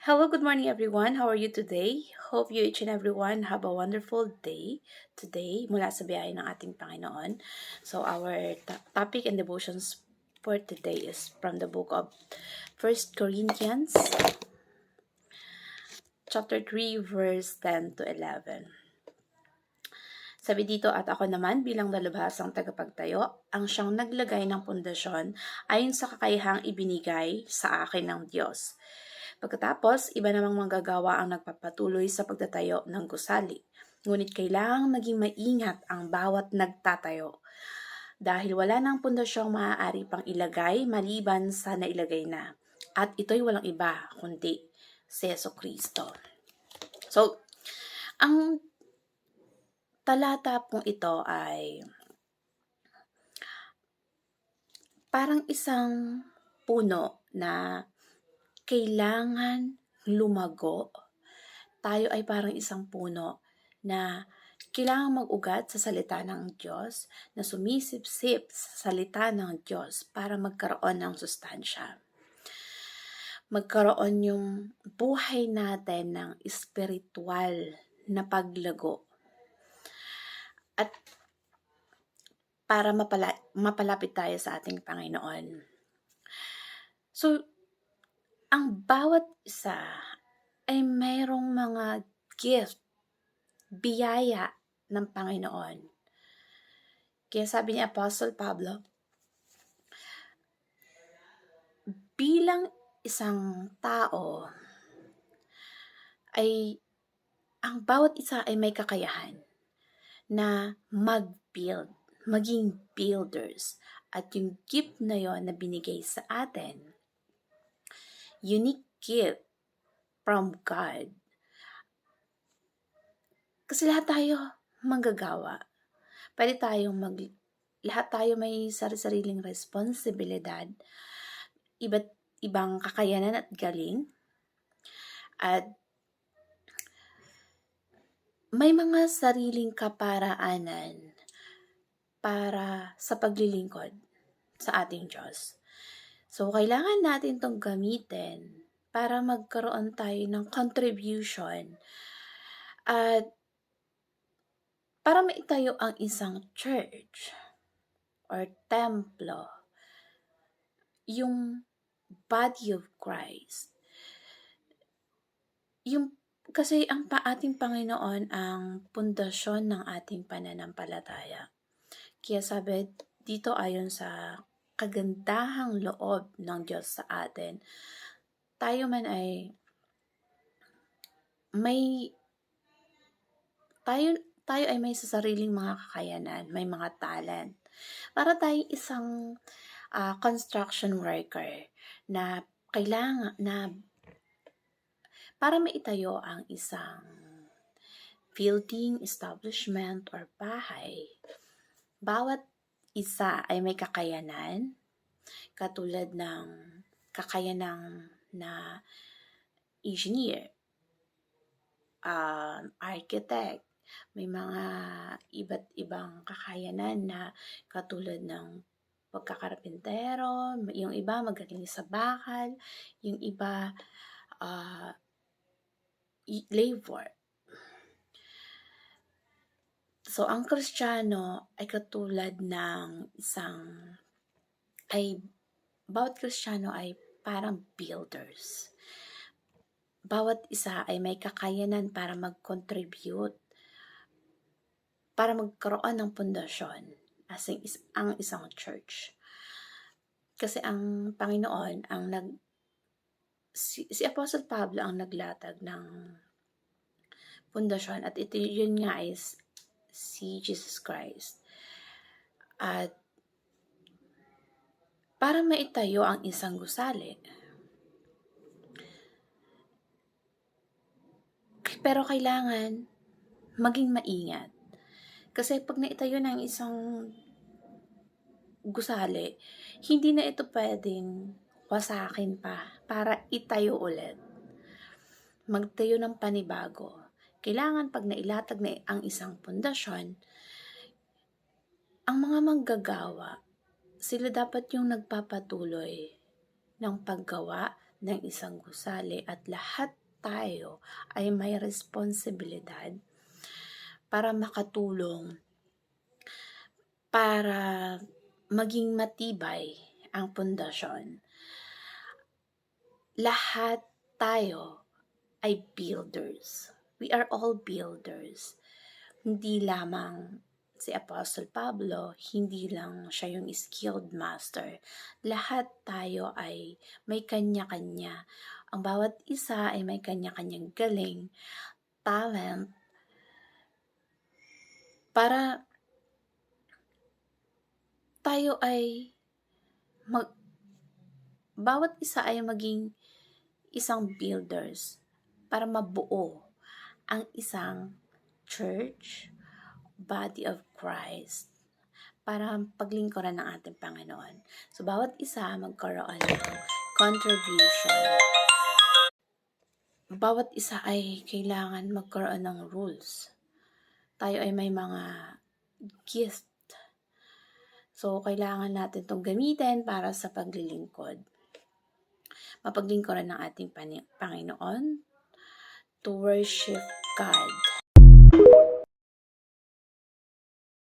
Hello, good morning everyone. How are you today? Hope you each and everyone have a wonderful day today mula sa biyahe ng ating Panginoon. So our topic and devotions for today is from the book of First Corinthians chapter 3 verse 10 to 11. Sabi dito, at ako naman bilang dalubhasang tagapagtayo, ang siyang naglagay ng pundasyon ayon sa kakayahang ibinigay sa akin ng Diyos. Pagkatapos, iba namang manggagawa ang nagpapatuloy sa pagtatayo ng gusali. Ngunit kailangang maging maingat ang bawat nagtatayo. Dahil wala nang pundasyong maaari pang ilagay maliban sa nailagay na. At ito'y walang iba kundi si Jesucristo. So, ang talata pong ito ay parang isang puno na kailangan lumago. Tayo ay parang isang puno na kailangang mag-ugat sa salita ng Diyos, na sumisip-sip sa salita ng Diyos para magkaroon ng sustansya. Magkaroon yung buhay natin ng espiritual na paglago. At para mapalapit tayo sa ating Panginoon. So, ang bawat isa ay mayroong mga gift, biyaya ng Panginoon. Kaya sabi ni Apostle Pablo, bilang isang tao, ay ang bawat isa ay may kakayahan na mag-build, maging builders. At yung gift na yon na binigay sa atin, unique gift from God. Kasi lahat tayo manggagawa. Pwede tayong lahat tayo may sariling responsibilidad, iba't ibang kakayanan at galing, at may mga sariling kaparaanan para sa paglilingkod sa ating Diyos. So, kailangan natin itong gamitin para magkaroon tayo ng contribution at para maitayo ang isang church or templo, yung body of Christ. Kasi ang ating Panginoon ang pundasyon ng ating pananampalataya. Kaya sabi dito ayon sa kagandahang loob ng Diyos sa atin, tayo man ay tayo ay may sariling mga kakayanan, may mga talent. Para tayo isang construction worker na kailangan na para maitayo ang isang building, establishment, or bahay, bawat isa ay may kakayanan, katulad ng kakayanan na engineer, architect, may mga iba't ibang kakayanan na katulad ng pagkakarpintero, yung iba magaling sa bakal, yung iba labor. So, ang Kristiyano ay katulad ng bawat Kristiyano ay parang builders. Bawat isa ay may kakayanan para mag-contribute, para magkaroon ng pundasyon ang isang church. Kasi ang Panginoon, si Apostle Pablo ang naglatag ng pundasyon, at yun nga is si Jesus Christ. At para maitayo ang isang gusali, pero kailangan maging maingat. Kasi pag naitayo ng isang gusali, hindi na ito pwedeng wasakin pa para itayo ulit. Magtayo ng panibago. Kailangan pag nailatag na ang isang pundasyon, ang mga manggagawa, sila dapat yung nagpapatuloy ng paggawa ng isang gusali at lahat tayo ay may responsibilidad para makatulong para maging matibay ang pundasyon. Lahat tayo ay builders. We are all builders. Hindi lamang si Apostle Pablo, hindi lang siya yung skilled master. Lahat tayo ay may kanya-kanya. Ang bawat isa ay may kanya-kanyang galing, talent, para tayo ay bawat isa ay maging isang builders para mabuo ang isang church, body of Christ, para paglingkuran ng ating Panginoon. So, bawat isa magkaroon ng contribution. Bawat isa ay kailangan magkaroon ng rules. Tayo ay may mga gift. So, kailangan natin itong gamitin para sa paglilingkod. Mapaglingkuran ng ating Panginoon, to worship God.